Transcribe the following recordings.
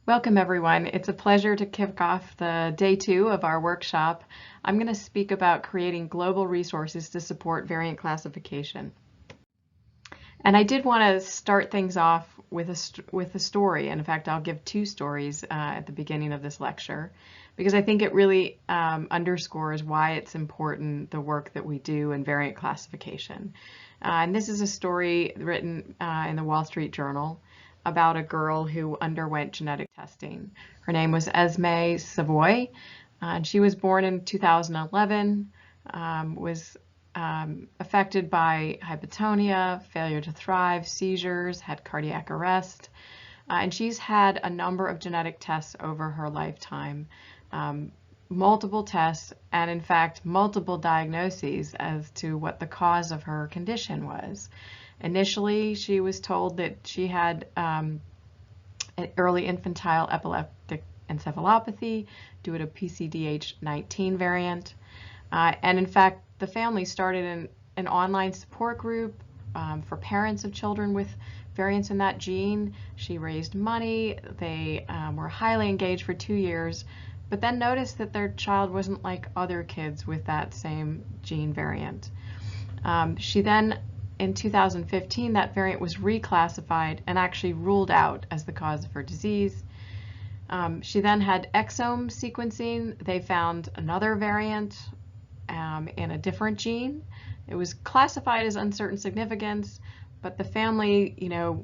Welcome everyone. It's a pleasure to kick off the day 2 of our workshop. I'm going to speak about creating global resources to support variant classification. And I did want to start things off with a story. And in fact, I'll give 2 stories at the beginning of this lecture, because I think it really underscores why it's important, the work that we do in variant classification. And this is a story written in the Wall Street Journal about a girl who underwent genetic testing. Her name was Esme Savoy, and she was born in 2011, was affected by hypotonia, failure to thrive, seizures, had cardiac arrest, and she's had a number of genetic tests over her lifetime, multiple tests, and in fact multiple diagnoses as to what the cause of her condition was. Initially, she was told that she had an early infantile epileptic encephalopathy due to PCDH19 variant. And in fact, the family started an online support group for parents of children with variants in that gene. She raised money. They were highly engaged for 2 years, but then noticed that their child wasn't like other kids with that same gene variant. She then, in 2015, that variant was reclassified and actually ruled out as the cause of her disease. She then had exome sequencing. They found another variant in a different gene. It was classified as uncertain significance, but the family,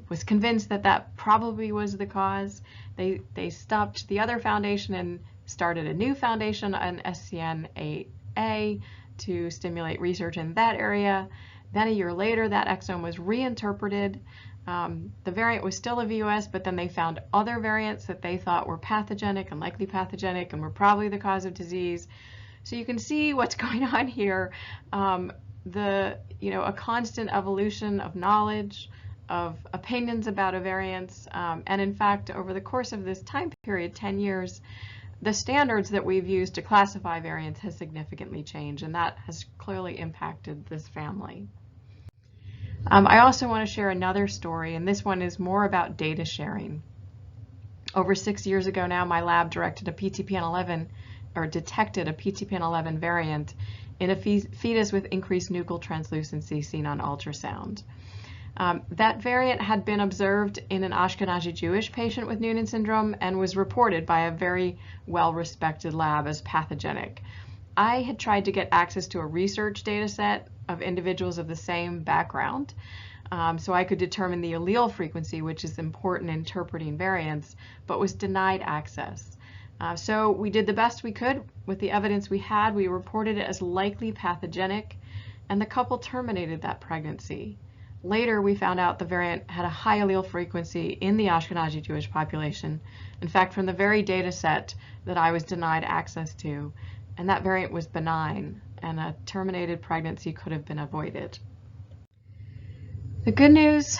was convinced that that probably was the cause. They stopped the other foundation and started a new foundation, an SCN8A, to stimulate research in that area. Then a year later, that exome was reinterpreted. The variant was still a VUS, but then they found other variants that they thought were pathogenic and likely pathogenic and were probably the cause of disease. So you can see what's going on here. A constant evolution of knowledge, of opinions about a variance, and in fact, over the course of this time period, 10 years, the standards that we've used to classify variants has significantly changed, and that has clearly impacted this family. I also want to share another story, and this one is more about data sharing. Over 6 years ago now, my lab detected a PTPN11 variant in a fetus with increased nuchal translucency seen on ultrasound. That variant had been observed in an Ashkenazi Jewish patient with Noonan syndrome and was reported by a very well-respected lab as pathogenic. I had tried to get access to a research data set of individuals of the same background, so I could determine the allele frequency, which is important in interpreting variants, but was denied access. So we did the best we could with the evidence we had. We reported it as likely pathogenic, and the couple terminated that pregnancy. Later, we found out the variant had a high allele frequency in the Ashkenazi Jewish population, in fact, from the very data set that I was denied access to, and that variant was benign, and a terminated pregnancy could have been avoided. The good news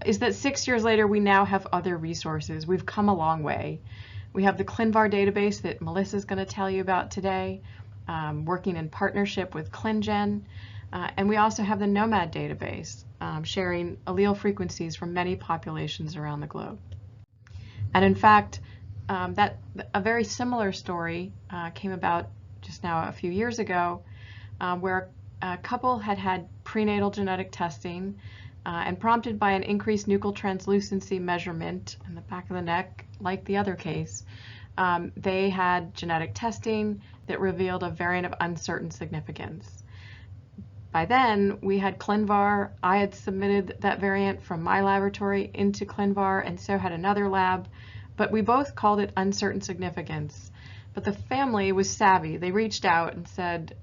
is that 6 years later, we now have other resources. We've come a long way. We have the ClinVar database that Melissa's going to tell you about today, working in partnership with ClinGen, and we also have the Nomad database, sharing allele frequencies from many populations around the globe. And in fact, a very similar story came about just now a few years ago, where a couple had prenatal genetic testing and prompted by an increased nuchal translucency measurement in the back of the neck, like the other case, they had genetic testing that revealed a variant of uncertain significance. By then, we had ClinVar. I had submitted that variant from my laboratory into ClinVar, and so had another lab, but we both called it uncertain significance. But the family was savvy. They reached out and said,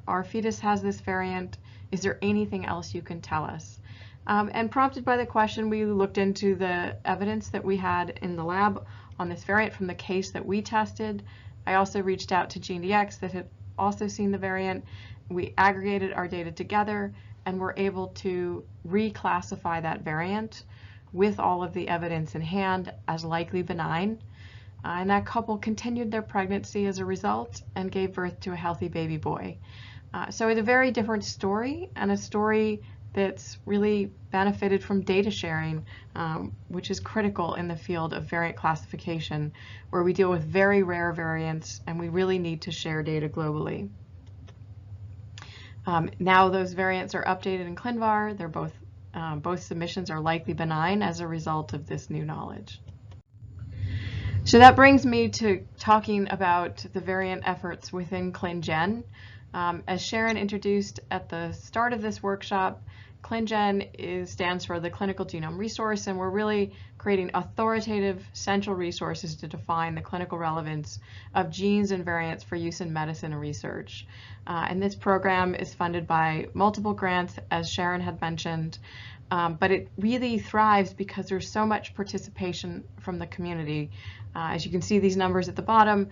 our fetus has this variant. Is there anything else you can tell us? And prompted by the question, we looked into the evidence that we had in the lab on this variant from the case that we tested. I also reached out to GeneDx that had also seen the variant. We aggregated our data together and were able to reclassify that variant with all of the evidence in hand as likely benign. And that couple continued their pregnancy as a result and gave birth to a healthy baby boy. So it's a very different story, and a story that's really benefited from data sharing, which is critical in the field of variant classification, where we deal with very rare variants and we really need to share data globally. Now those variants are updated in ClinVar. They're both submissions are likely benign as a result of this new knowledge. So that brings me to talking about the variant efforts within ClinGen. As Sharon introduced at the start of this workshop, ClinGen stands for the Clinical Genome Resource, and we're really creating authoritative central resources to define the clinical relevance of genes and variants for use in medicine and research. And this program is funded by multiple grants, as Sharon had mentioned, but it really thrives because there's so much participation from the community. As you can see these numbers at the bottom,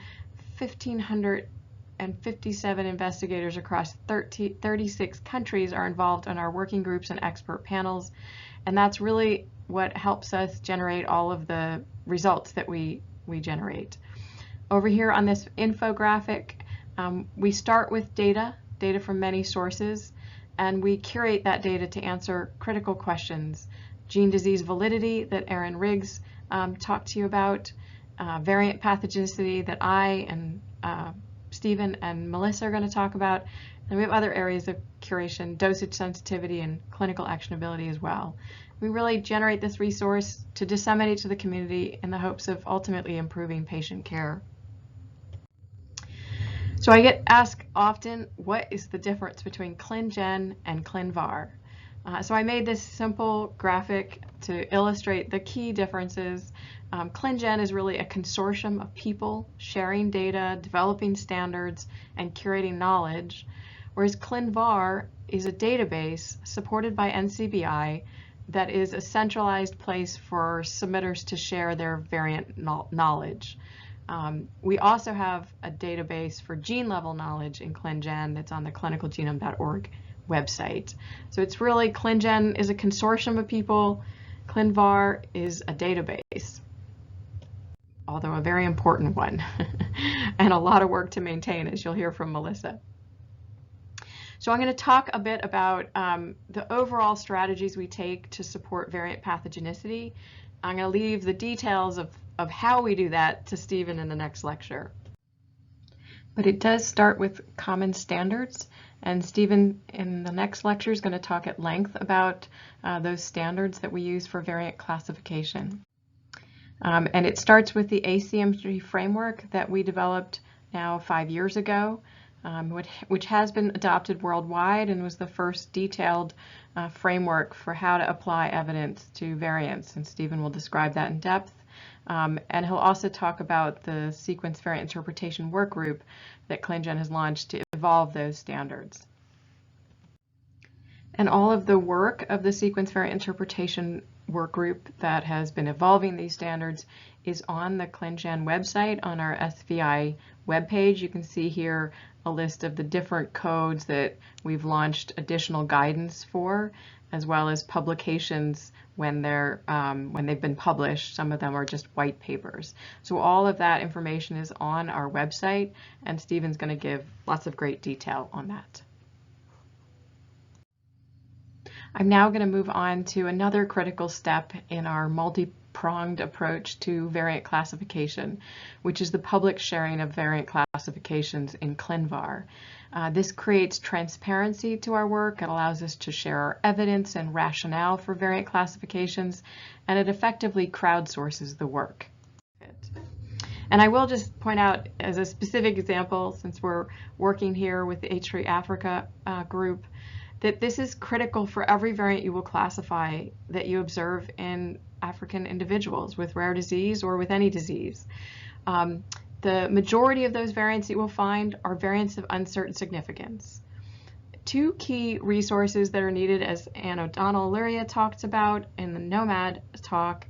1,557 investigators across 36 countries are involved in our working groups and expert panels, and that's really what helps us generate all of the results that we generate. Over here on this infographic, we start with data from many sources, and we curate that data to answer critical questions. Gene disease validity that Erin Riggs talked to you about, variant pathogenicity that I and Stephen and Melissa are going to talk about, and we have other areas of curation, dosage sensitivity, and clinical actionability as well. We really generate this resource to disseminate to the community in the hopes of ultimately improving patient care. So I get asked often, what is the difference between ClinGen and ClinVar? So I made this simple graphic to illustrate the key differences. ClinGen is really a consortium of people sharing data, developing standards, and curating knowledge, whereas ClinVar is a database supported by NCBI that is a centralized place for submitters to share their variant knowledge. We also have a database for gene-level knowledge in ClinGen that's on the clinicalgenome.org website. So it's really, ClinGen is a consortium of people, ClinVar is a database, although a very important one, and a lot of work to maintain, as you'll hear from Melissa. So I'm going to talk a bit about the overall strategies we take to support variant pathogenicity. I'm going to leave the details of how we do that to Stephen in the next lecture. But it does start with common standards, and Stephen in the next lecture is going to talk at length about those standards that we use for variant classification. And it starts with the ACMG framework that we developed now 5 years ago, which has been adopted worldwide and was the first detailed framework for how to apply evidence to variants, and Stephen will describe that in depth. And he'll also talk about the sequence variant interpretation work group that ClinGen has launched to evolve those standards. And all of the work of the sequence variant interpretation work group that has been evolving these standards is on the ClinGen website on our SVI webpage. You can see here a list of the different codes that we've launched additional guidance for, as well as publications when they've been published. Some of them are just white papers. So all of that information is on our website, and Stephen's going to give lots of great detail on that. I'm now going to move on to another critical step in our multi-pronged approach to variant classification, which is the public sharing of variant classifications in ClinVar. This creates transparency to our work. It allows us to share our evidence and rationale for variant classifications, and it effectively crowdsources the work. And I will just point out as a specific example, since we're working here with the H3 Africa group, that this is critical for every variant you will classify that you observe in African individuals with rare disease or with any disease. The majority of those variants you will find are variants of uncertain significance. Two key resources that are needed, as Anne O'Donnell-Luria talked about in the NOMAD talk,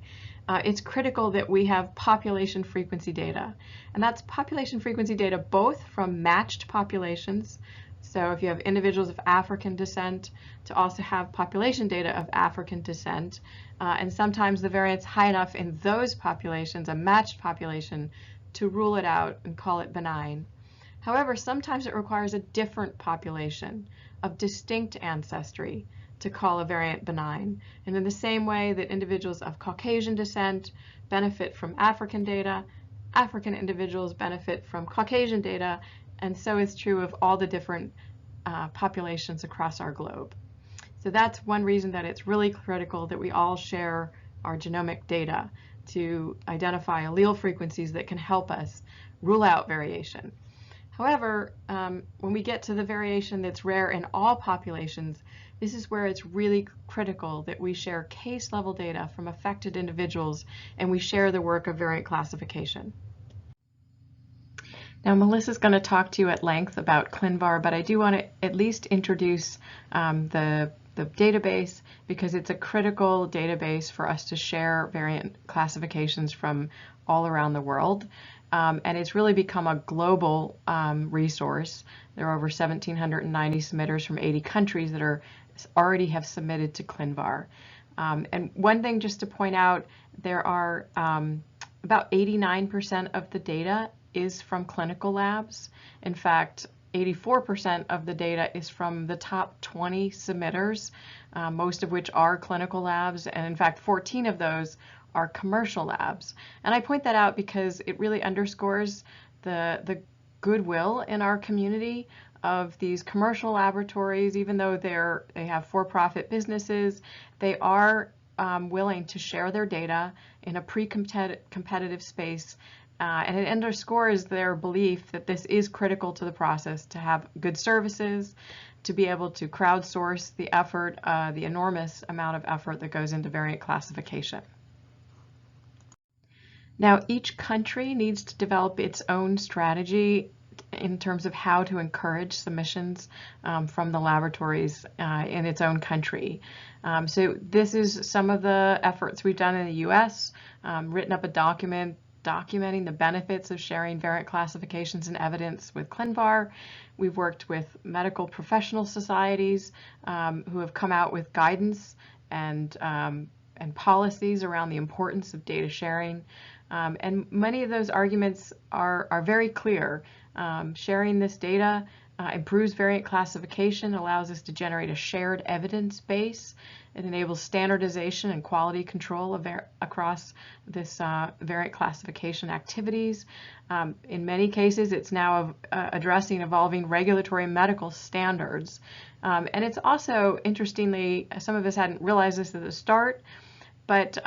it's critical that we have population frequency data. And that's population frequency data both from matched populations. So if you have individuals of African descent, to also have population data of African descent. And sometimes the variant's high enough in those populations, a matched population, to rule it out and call it benign. However, sometimes it requires a different population of distinct ancestry to call a variant benign. And in the same way that individuals of Caucasian descent benefit from African data, African individuals benefit from Caucasian data, and so is true of all the different populations across our globe. So that's one reason that it's really critical that we all share our genomic data to identify allele frequencies that can help us rule out variation. However, when we get to the variation that's rare in all populations, this is where it's really critical that we share case-level data from affected individuals and we share the work of variant classification. Now, Melissa's going to talk to you at length about ClinVar, but I do want to at least introduce the database because it's a critical database for us to share variant classifications from all around the world. And it's really become a global resource. There are over 1,790 submitters from 80 countries that already have submitted to ClinVar. And one thing just to point out, there are about 89% of the data is from clinical labs. In fact, 84% of the data is from the top 20 submitters, most of which are clinical labs, and in fact 14 of those are commercial labs. And I point that out because it really underscores the goodwill in our community of these commercial laboratories. Even though they have for-profit businesses, they are willing to share their data in a pre-competitive space. And it underscores their belief that this is critical to the process, to have good services, to be able to crowdsource the effort, the enormous amount of effort that goes into variant classification. Now, each country needs to develop its own strategy in terms of how to encourage submissions from the laboratories in its own country. So this is some of the efforts we've done in the US, written up a document documenting the benefits of sharing variant classifications and evidence with ClinVar. We've worked with medical professional societies who have come out with guidance and policies around the importance of data sharing. And many of those arguments are very clear. Sharing this data improves variant classification, allows us to generate a shared evidence base. It enables standardization and quality control across this variant classification activities. In many cases, it's now addressing evolving regulatory and medical standards. And it's also, interestingly, some of us hadn't realized this at the start, but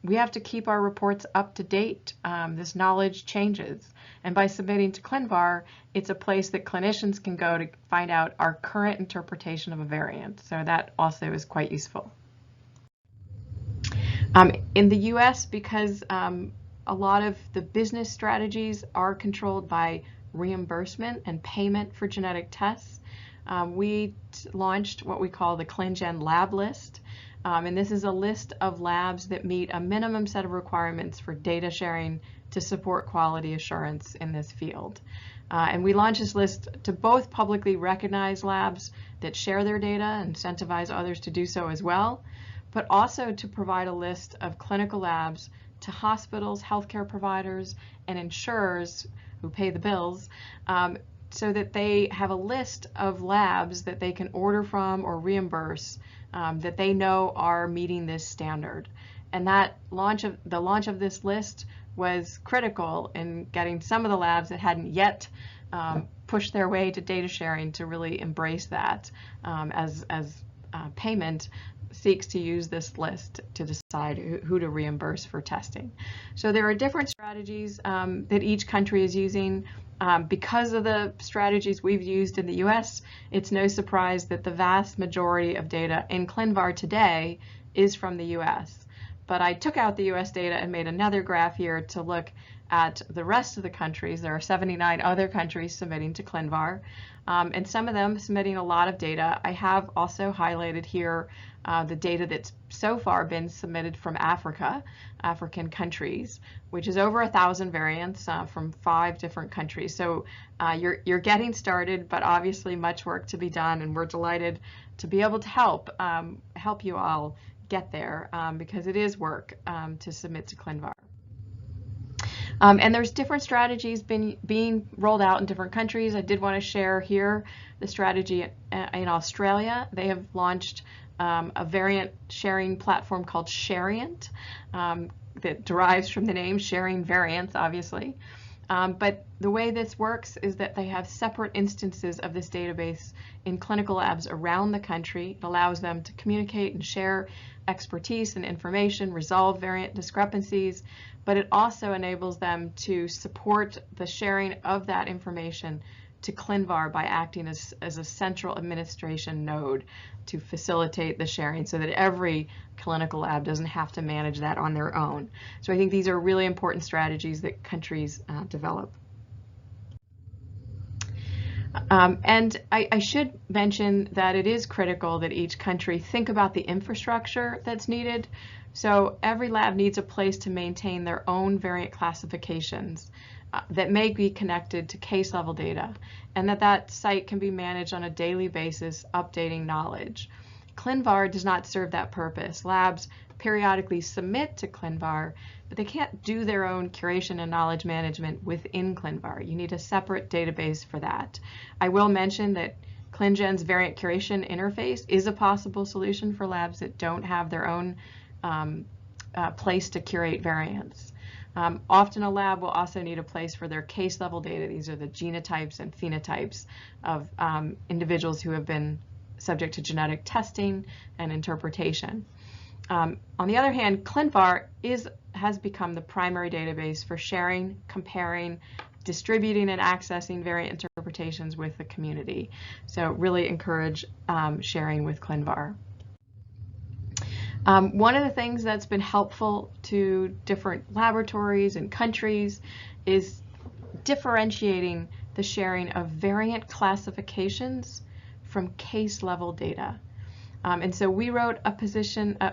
we have to keep our reports up to date. This knowledge changes. And by submitting to ClinVar, it's a place that clinicians can go to find out our current interpretation of a variant. So that also is quite useful. In the US, because a lot of the business strategies are controlled by reimbursement and payment for genetic tests, we launched what we call the ClinGen Lab List. And this is a list of labs that meet a minimum set of requirements for data sharing to support quality assurance in this field. And we launched this list to both publicly recognize labs that share their data and incentivize others to do so as well, but also to provide a list of clinical labs to hospitals, healthcare providers, and insurers who pay the bills, so that they have a list of labs that they can order from or reimburse that they know are meeting this standard. And the launch of this list was critical in getting some of the labs that hadn't yet pushed their way to data sharing to really embrace that as payment seeks to use this list to decide who to reimburse for testing. So there are different strategies that each country is using. Because of the strategies we've used in the US, it's no surprise that the vast majority of data in ClinVar today is from the US. But I took out the US data and made another graph here to look at the rest of the countries. There are 79 other countries submitting to ClinVar, and some of them submitting a lot of data. I have also highlighted here the data that's so far been submitted from African countries, which is over 1,000 variants from 5 different countries. So you're getting started, but obviously much work to be done, and we're delighted to be able to help you all get there because it is work to submit to ClinVar. And there's different strategies being rolled out in different countries. I did want to share here the strategy in Australia. They have launched a variant sharing platform called Shariant that derives from the name sharing variants, obviously. But the way this works is that they have separate instances of this database in clinical labs around the country. It allows them to communicate and share expertise and information, resolve variant discrepancies, but it also enables them to support the sharing of that information to ClinVar by acting as a central administration node to facilitate the sharing so that every clinical lab doesn't have to manage that on their own. So I think these are really important strategies that countries develop. And I should mention that it is critical that each country think about the infrastructure that's needed. So every lab needs a place to maintain their own variant classifications that may be connected to case level data, and that site can be managed on a daily basis, updating knowledge. ClinVar does not serve that purpose. Labs periodically submit to ClinVar, but they can't do their own curation and knowledge management within ClinVar. You need a separate database for that. I will mention that ClinGen's variant curation interface is a possible solution for labs that don't have their own place to curate variants. Often a lab will also need a place for their case level data. These are the genotypes and phenotypes of individuals who have been subject to genetic testing and interpretation. On the other hand, ClinVar has become the primary database for sharing, comparing, distributing, and accessing variant interpretations with the community. So really encourage sharing with ClinVar. One of the things that's been helpful to different laboratories and countries is differentiating the sharing of variant classifications from case level data. And so we wrote a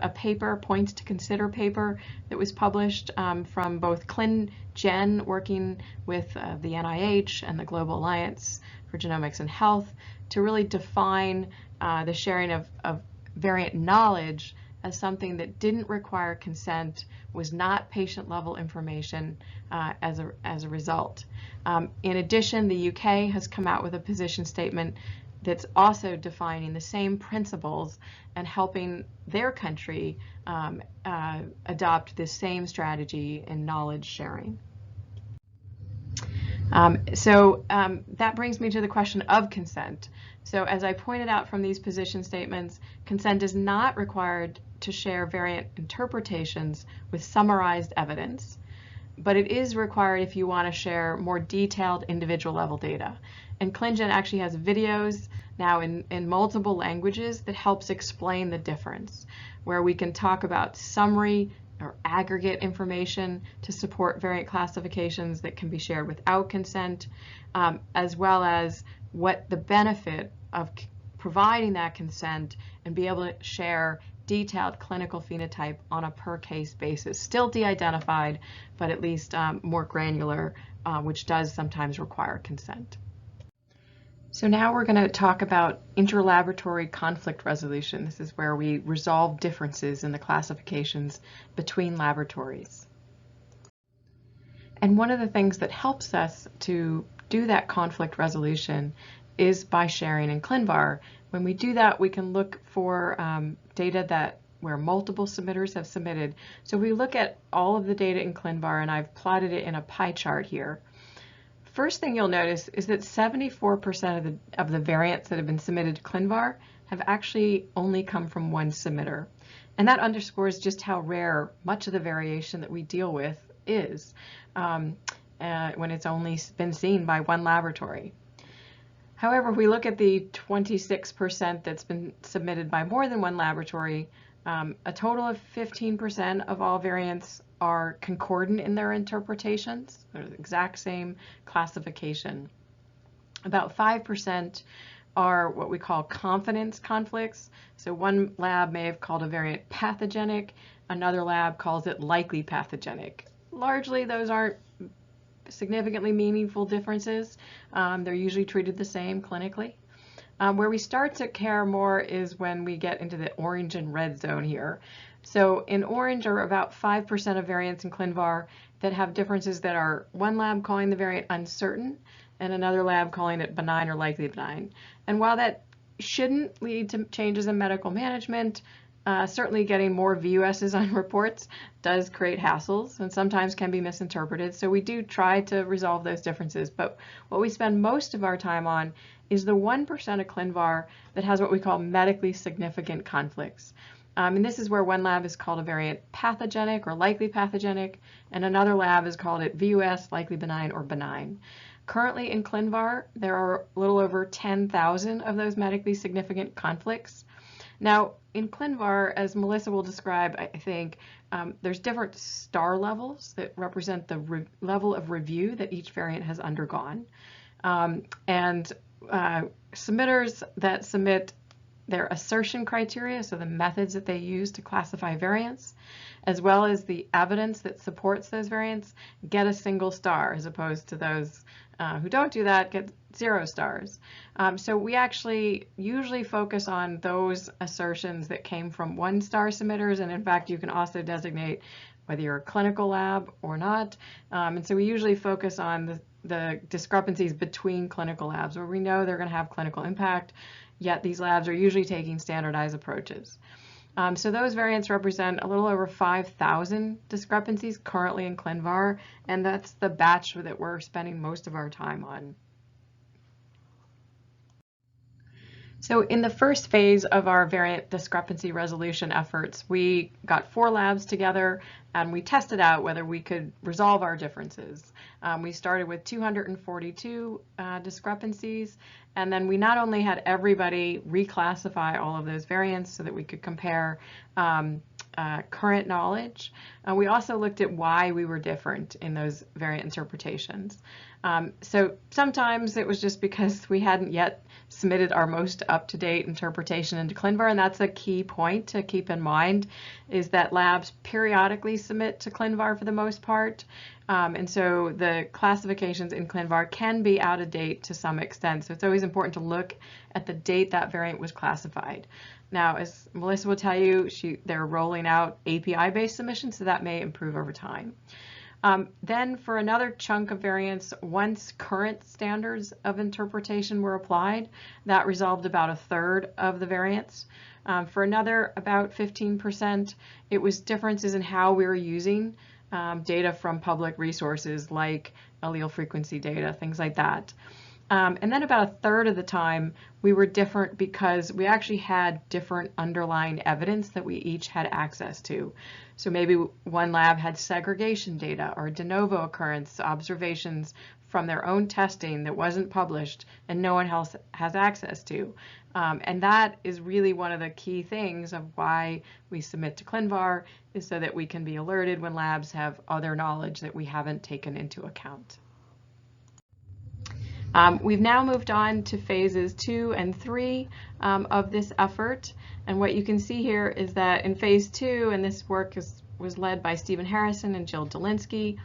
paper, Points to Consider paper, that was published from both ClinGen, working with the NIH and the Global Alliance for Genomics and Health, to really define the sharing of variant knowledge as something that didn't require consent, was not patient-level information as a result. In addition, the UK has come out with a position statement that's also defining the same principles and helping their country adopt this same strategy in knowledge sharing. That brings me to the question of consent. So as I pointed out from these position statements, consent is not required to share variant interpretations with summarized evidence, but it is required if you want to share more detailed individual level data. And ClinGen actually has videos now in multiple languages that helps explain the difference, where we can talk about summary or aggregate information to support variant classifications that can be shared without consent, as well as what the benefit of providing that consent and be able to share detailed clinical phenotype on a per case basis, still de-identified, but at least more granular, which does sometimes require consent. So now we're going to talk about interlaboratory conflict resolution. This is where we resolve differences in the classifications between laboratories. And one of the things that helps us to do that conflict resolution is by sharing in ClinVar. When we do that, we can look for data where multiple submitters have submitted. So we look at all of the data in ClinVar, and I've plotted it in a pie chart here. First thing you'll notice is that 74% of the variants that have been submitted to ClinVar have actually only come from one submitter. And that underscores just how rare much of the variation that we deal with is when it's only been seen by one laboratory. However, if we look at the 26% that's been submitted by more than one laboratory, a total of 15% of all variants are concordant in their interpretations. They're the exact same classification. About 5% are what we call confidence conflicts. So one lab may have called a variant pathogenic, another lab calls it likely pathogenic. Largely, those aren't significantly meaningful differences. They're usually treated the same clinically. Where we start to care more is when we get into the orange and red zone here. So in orange are about 5% of variants in ClinVar that have differences that are one lab calling the variant uncertain and another lab calling it benign or likely benign. And while that shouldn't lead to changes in medical management, certainly getting more VUSs on reports does create hassles and sometimes can be misinterpreted. So we do try to resolve those differences. But what we spend most of our time on is the 1% of ClinVar that has what we call medically significant conflicts. And this is where one lab has called a variant pathogenic or likely pathogenic, and another lab has called it VUS, likely benign, or benign. Currently in ClinVar, there are a little over 10,000 of those medically significant conflicts. Now, in ClinVar, as Melissa will describe, I think, there's different star levels that represent the level of review that each variant has undergone. Submitters that submit their assertion criteria, so the methods that they use to classify variants, as well as the evidence that supports those variants, get a single star, as opposed to those who don't do that get 0 stars. So we actually usually focus on those assertions that came from 1-star submitters, and in fact you can also designate whether you're a clinical lab or not. And so we usually focus on the discrepancies between clinical labs where we know they're going to have clinical impact, yet these labs are usually taking standardized approaches. So those variants represent a little over 5,000 discrepancies currently in ClinVar, and that's the batch that we're spending most of our time on. So in the first phase of our variant discrepancy resolution efforts, we got 4 labs together and we tested out whether we could resolve our differences. We started with 242 discrepancies, and then we not only had everybody reclassify all of those variants so that we could compare current knowledge, we also looked at why we were different in those variant interpretations. So sometimes it was just because we hadn't yet submitted our most up-to-date interpretation into ClinVar, and that's a key point to keep in mind, is that labs periodically submit to ClinVar for the most part, and so the classifications in ClinVar can be out of date to some extent, so it's always important to look at the date that variant was classified. Now, as Melissa will tell you, they're rolling out API-based submissions, so that may improve over time. Then for another chunk of variants, once current standards of interpretation were applied, that resolved about 1/3 of the variants. For another about 15%, it was differences in how we were using data from public resources like allele frequency data, things like that. And then about 1/3 of the time, we were different because we actually had different underlying evidence that we each had access to. So maybe one lab had segregation data or de novo occurrence observations from their own testing that wasn't published and no one else has access to. And that is really one of the key things of why we submit to ClinVar, is so that we can be alerted when labs have other knowledge that we haven't taken into account. We've now moved on to phases 2 and 3 of this effort, and what you can see here is that in phase 2, and this work was led by Stephen Harrison and Jill Dolinsky,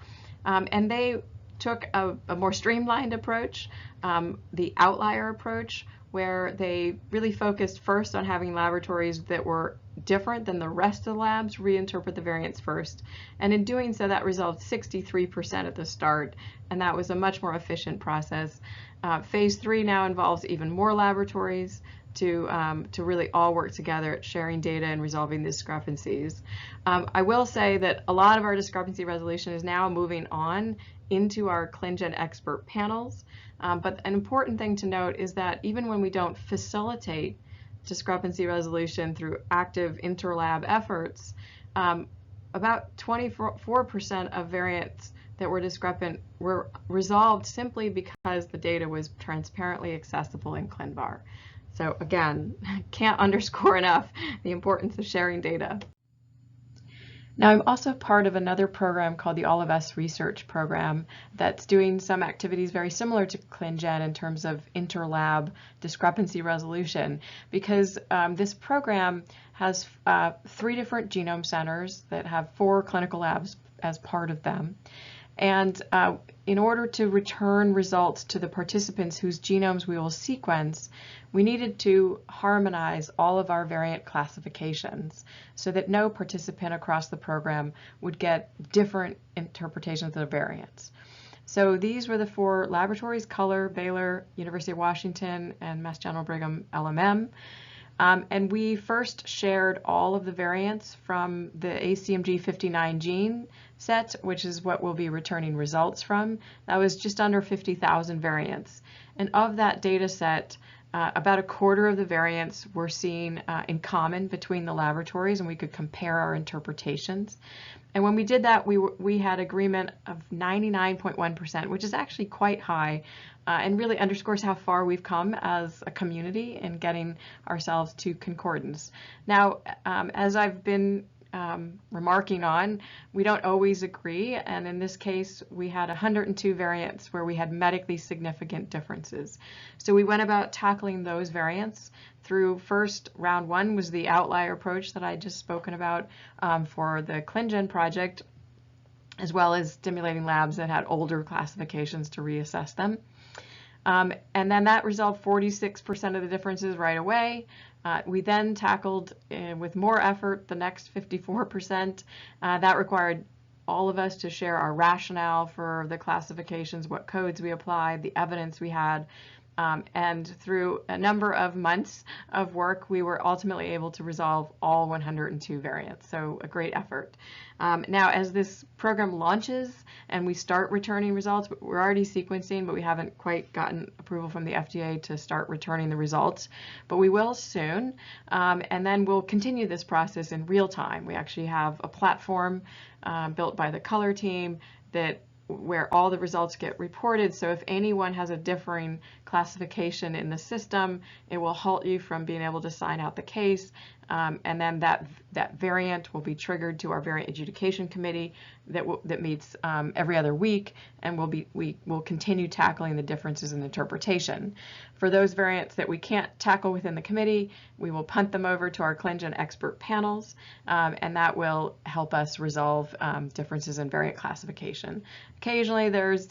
and they took a more streamlined approach, the outlier approach, where they really focused first on having laboratories that were different than the rest of the labs reinterpret the variants first. And in doing so, that resolved 63% at the start, and that was a much more efficient process. Phase 3 now involves even more laboratories to really all work together at sharing data and resolving discrepancies. I will say that a lot of our discrepancy resolution is now moving on into our ClinGen expert panels. But an important thing to note is that even when we don't facilitate discrepancy resolution through active interlab efforts, about 24% of variants that were discrepant were resolved simply because the data was transparently accessible in ClinVar. So again, can't underscore enough the importance of sharing data. Now, I'm also part of another program called the AllUS Research Program that's doing some activities very similar to ClinGen in terms of interlab discrepancy resolution, because this program has 3 different genome centers that have 4 clinical labs as part of them. And in order to return results to the participants whose genomes we will sequence, we needed to harmonize all of our variant classifications so that no participant across the program would get different interpretations of the variants. So these were the 4 laboratories: Color, Baylor, University of Washington, and Mass General Brigham LMM. And we first shared all of the variants from the ACMG 59 gene set, which is what we'll be returning results from. That was just under 50,000 variants. And of that data set, about a quarter of the variants were seen in common between the laboratories, and we could compare our interpretations. And when we did that, we had agreement of 99.1%, which is actually quite high, and really underscores how far we've come as a community in getting ourselves to concordance. Now, as I've been remarking on, we don't always agree, and in this case we had 102 variants where we had medically significant differences. So we went about tackling those variants through, first, round 1 was the outlier approach that I just spoken about for the ClinGen project, as well as stimulating labs that had older classifications to reassess them. And then that resolved 46% of the differences right away. We then tackled, with more effort, the next 54%. That required all of us to share our rationale for the classifications, what codes we applied, the evidence we had, and through a number of months of work, we were ultimately able to resolve all 102 variants. So a great effort. Now, as this program launches and we start returning results, we're already sequencing, but we haven't quite gotten approval from the FDA to start returning the results, but we will soon. And then we'll continue this process in real time. We actually have a platform built by the Color team where all the results get reported. So if anyone has a differing classification in the system, it will halt you from being able to sign out the case. And then that variant will be triggered to our variant adjudication committee that meets every other week, and we will continue tackling the differences in interpretation. For those variants that we can't tackle within the committee, we will punt them over to our ClinGen expert panels, and that will help us resolve differences in variant classification. Occasionally there's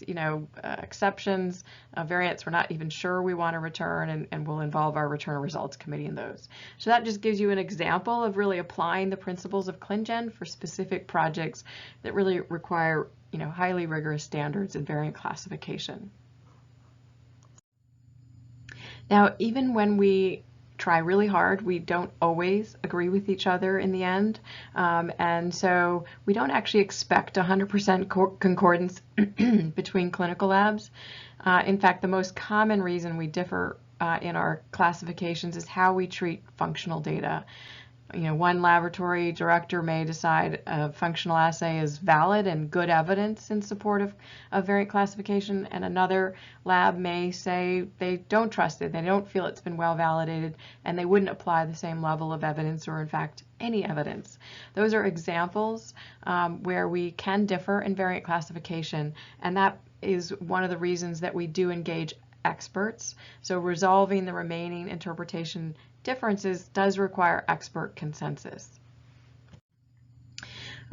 exceptions, variants we're not even sure we want to return, and we'll involve our return results committee in those. So that just gives you an example of really applying the principles of ClinGen for specific projects that really require highly rigorous standards in variant classification. Now, even when we try really hard, we don't always agree with each other in the end, and so we don't actually expect 100% concordance between clinical labs. In fact, the most common reason we differ in our classifications is how we treat functional data. One laboratory director may decide a functional assay is valid and good evidence in support of variant classification, and another lab may say they don't trust it, they don't feel it's been well validated, and they wouldn't apply the same level of evidence or, in fact, any evidence. Those are examples where we can differ in variant classification, and that is one of the reasons that we do engage experts. So resolving the remaining interpretation differences does require expert consensus.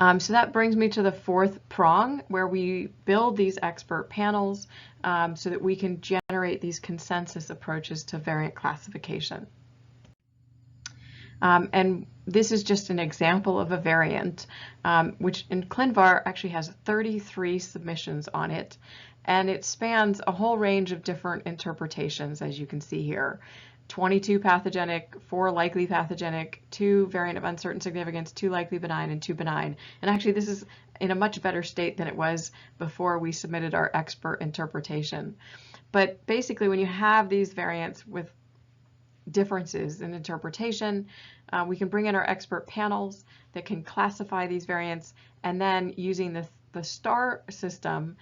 So that brings me to the 4th prong, where we build these expert panels so that we can generate these consensus approaches to variant classification. And this is just an example of a variant, which in ClinVar actually has 33 submissions on it, and it spans a whole range of different interpretations, as you can see here. 22 pathogenic, 4 likely pathogenic, 2 variant of uncertain significance, 2 likely benign, and 2 benign. And actually this is in a much better state than it was before we submitted our expert interpretation. But basically, when you have these variants with differences in interpretation, we can bring in our expert panels that can classify these variants, and then using the star system,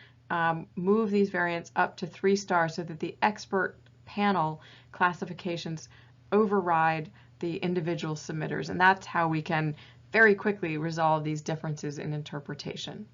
move these variants up to 3 stars so that the expert panel classifications override the individual submitters, and that's how we can very quickly resolve these differences in interpretation.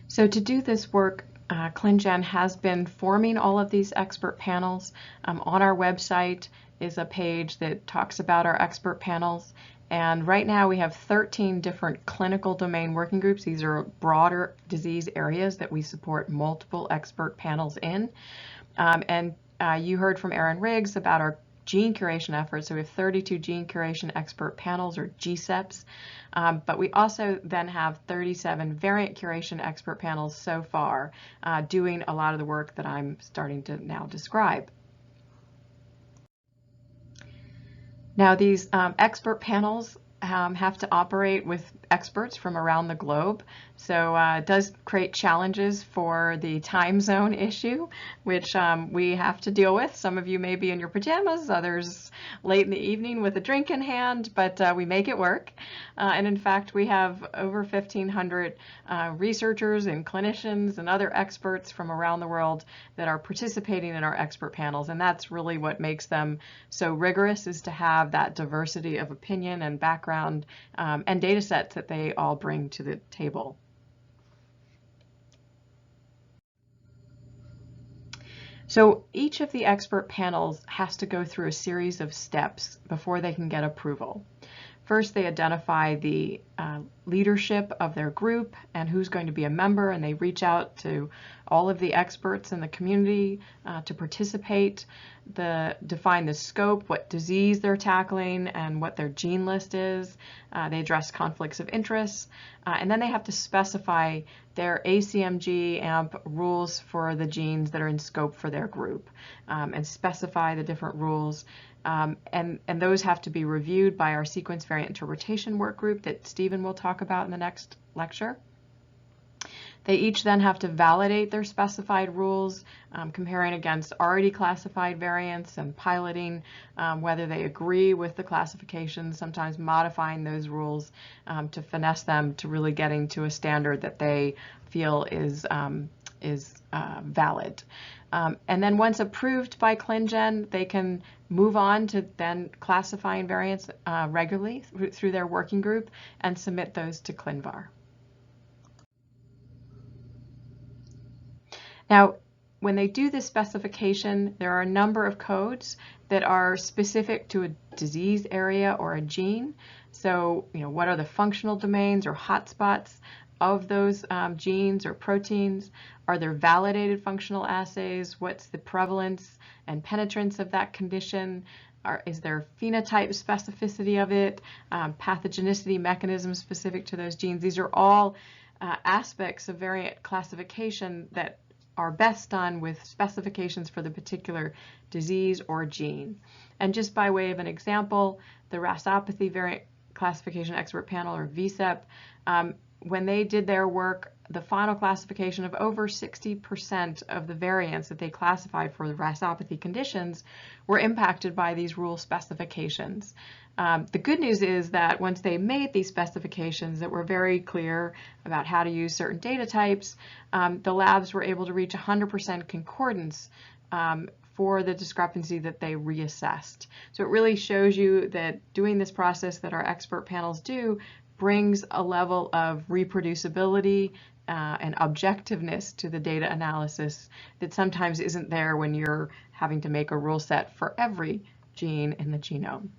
So to do this work, ClinGen has been forming all of these expert panels. On our website is a page that talks about our expert panels, And right now we have 13 different clinical domain working groups. These are broader disease areas that we support multiple expert panels in. You heard from Erin Riggs about our gene curation efforts. So we have 32 gene curation expert panels, or GCEPs, but we also then have 37 variant curation expert panels so far, doing a lot of the work that I'm starting to now describe. Now these expert panels have to operate with experts from around the globe. So it does create challenges for the time zone issue, which we have to deal with. Some of you may be in your pajamas, others late in the evening with a drink in hand, but we make it work. And in fact, we have over 1,500 researchers and clinicians and other experts from around the world that are participating in our expert panels. And that's really what makes them so rigorous, is to have that diversity of opinion and background and data sets that they all bring to the table. So each of the expert panels has to go through a series of steps before they can get approval. First, they identify the leadership of their group and who's going to be a member, and they reach out to all of the experts in the community to participate, define the scope, what disease they're tackling, and what their gene list is. They address conflicts of interest, and then they have to specify their ACMG AMP rules for the genes that are in scope for their group, and specify the different rules. And those have to be reviewed by our sequence variant interpretation work group that Stephen will talk about in the next lecture. They each then have to validate their specified rules, comparing against already classified variants and piloting whether they agree with the classifications, sometimes modifying those rules to finesse them to really getting to a standard that they feel is valid. And then once approved by ClinGen, they can move on to then classifying variants regularly through their working group and submit those to ClinVar. Now, when they do this specification, there are a number of codes that are specific to a disease area or a gene. So, what are the functional domains or hotspots of those genes or proteins? Are there validated functional assays? What's the prevalence and penetrance of that condition? Is there phenotype specificity of it? Pathogenicity mechanisms specific to those genes? These are all aspects of variant classification that are best done with specifications for the particular disease or gene. And just by way of an example, the RASopathy Variant Classification Expert Panel, or VCEP, when they did their work, the final classification of over 60% of the variants that they classified for the RASopathy conditions were impacted by these rule specifications. The good news is that once they made these specifications that were very clear about how to use certain data types, the labs were able to reach 100% concordance for the discrepancy that they reassessed. So it really shows you that doing this process that our expert panels do brings a level of reproducibility and objectiveness to the data analysis that sometimes isn't there when you're having to make a rule set for every gene in the genome.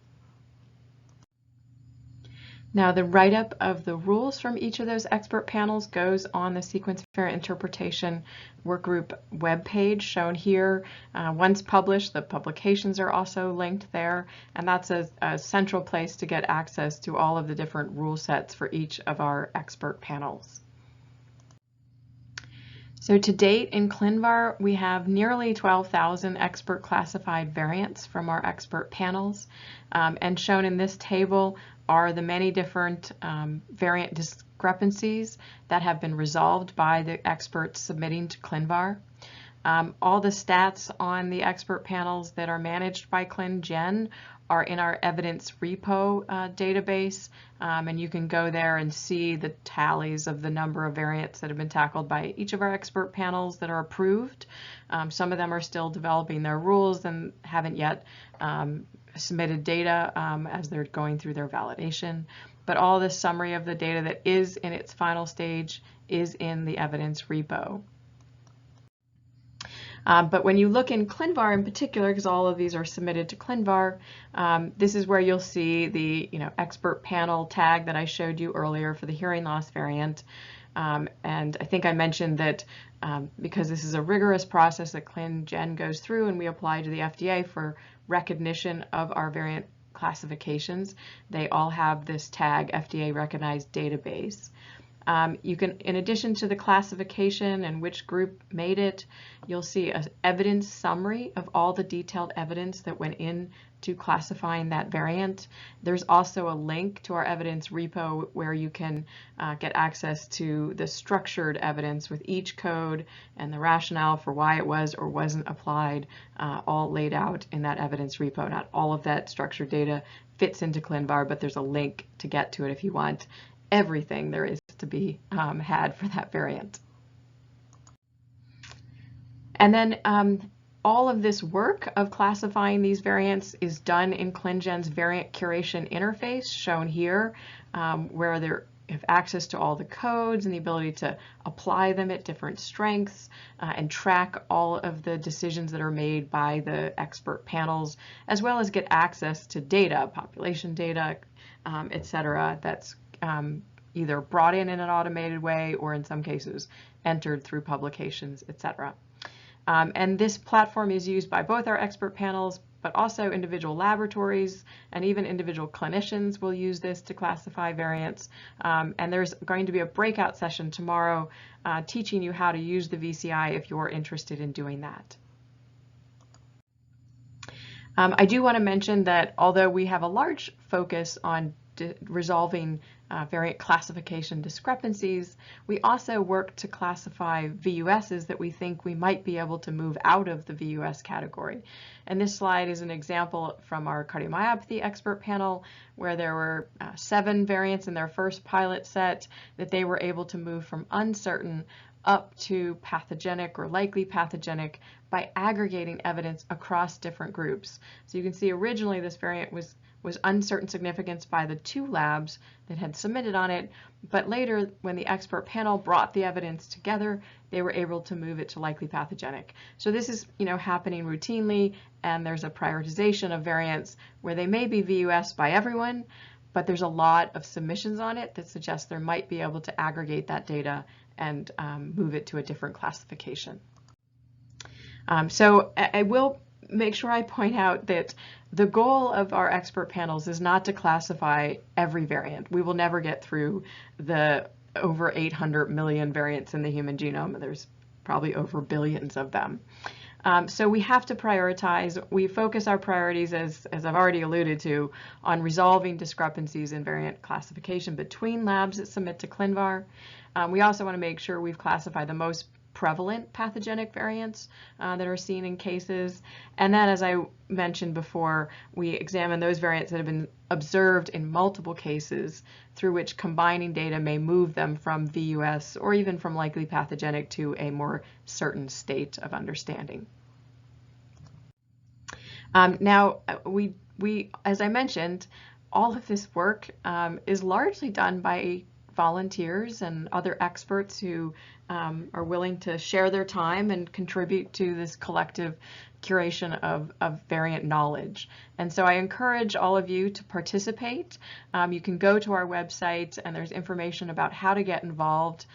Now, the write-up of the rules from each of those expert panels goes on the sequence variant interpretation workgroup webpage shown here. Once published, the publications are also linked there, and that's a central place to get access to all of the different rule sets for each of our expert panels. So to date in ClinVar, we have nearly 12,000 expert classified variants from our expert panels, and shown in this table are the many different variant discrepancies that have been resolved by the experts submitting to ClinVar. All the stats on the expert panels that are managed by ClinGen are in our evidence repo database, and you can go there and see the tallies of the number of variants that have been tackled by each of our expert panels that are approved. Some of them are still developing their rules and haven't yet submitted data as they're going through their validation, but all the summary of the data that is in its final stage is in the evidence repo. But when you look in ClinVar in particular, because all of these are submitted to ClinVar, this is where you'll see the expert panel tag that I showed you earlier for the hearing loss variant. And I think I mentioned that because this is a rigorous process that ClinGen goes through and we apply to the FDA for recognition of our variant classifications, they all have this tag, FDA recognized database. You can, in addition to the classification and which group made it, you'll see an evidence summary of all the detailed evidence that went into classifying that variant. There's also a link to our evidence repo where you can get access to the structured evidence with each code and the rationale for why it was or wasn't applied, all laid out in that evidence repo. Not all of that structured data fits into ClinVar, but there's a link to get to it if you want everything there is to be had for that variant. And then all of this work of classifying these variants is done in ClinGen's variant curation interface, shown here, where they have access to all the codes and the ability to apply them at different strengths and track all of the decisions that are made by the expert panels, as well as get access to data, population data, etc. that's either brought in an automated way or in some cases entered through publications, etc. And this platform is used by both our expert panels, but also individual laboratories and even individual clinicians will use this to classify variants. And there's going to be a breakout session tomorrow teaching you how to use the VCI if you're interested in doing that. I do want to mention that although we have a large focus on resolving variant classification discrepancies, we also work to classify VUSs that we think we might be able to move out of the VUS category. And this slide is an example from our cardiomyopathy expert panel where there were 7 variants in their first pilot set that they were able to move from uncertain up to pathogenic or likely pathogenic by aggregating evidence across different groups. So you can see originally this variant was uncertain significance by the 2 labs that had submitted on it, but later when the expert panel brought the evidence together, they were able to move it to likely pathogenic. So this is happening routinely, and there's a prioritization of variants where they may be VUS by everyone, but there's a lot of submissions on it that suggest there might be able to aggregate that data and move it to a different classification. So I will make sure I point out that the goal of our expert panels is not to classify every variant. We will never get through the over 800 million variants in the human genome. There's probably over billions of them. So we have to prioritize. We focus our priorities, as I've already alluded to, on resolving discrepancies in variant classification between labs that submit to ClinVar. We also want to make sure we've classified the most prevalent pathogenic variants that are seen in cases. And then, as I mentioned before, we examine those variants that have been observed in multiple cases through which combining data may move them from VUS or even from likely pathogenic to a more certain state of understanding. Now, as I mentioned, all of this work is largely done by volunteers and other experts who are willing to share their time and contribute to this collective curation of variant knowledge. And so I encourage all of you to participate. You can go to our website and there's information about how to get involved,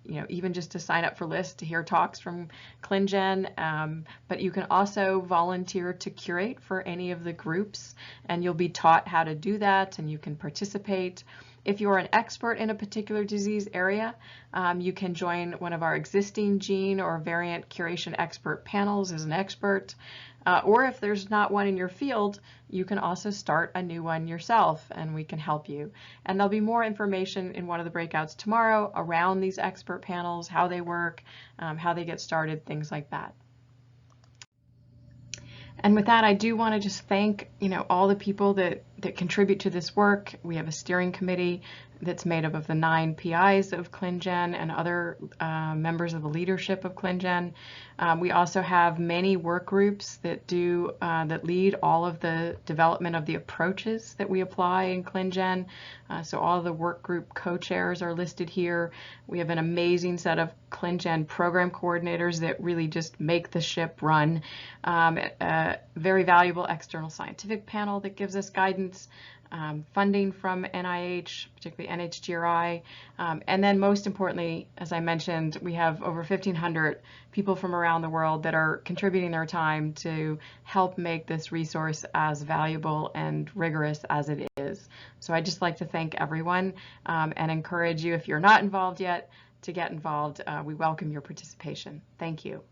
even just to sign up for lists to hear talks from ClinGen, but you can also volunteer to curate for any of the groups and you'll be taught how to do that and you can participate. If you're an expert in a particular disease area, you can join one of our existing gene or variant curation expert panels as an expert. Or if there's not one in your field, you can also start a new one yourself and we can help you. And there'll be more information in one of the breakouts tomorrow around these expert panels, how they work, how they get started, things like that. And with that, I do want to just thank all the people that that contribute to this work. We have a steering committee that's made up of the 9 PIs of ClinGen and other members of the leadership of ClinGen. We also have many work groups that lead all of the development of the approaches that we apply in ClinGen. So all of the work group co-chairs are listed here. We have an amazing set of ClinGen program coordinators that really just make the ship run. A very valuable external scientific panel that gives us guidance. Funding from NIH, particularly NHGRI, and then most importantly, as I mentioned, we have over 1,500 people from around the world that are contributing their time to help make this resource as valuable and rigorous as it is. So I'd just like to thank everyone and encourage you, if you're not involved yet, to get involved. We welcome your participation. Thank you.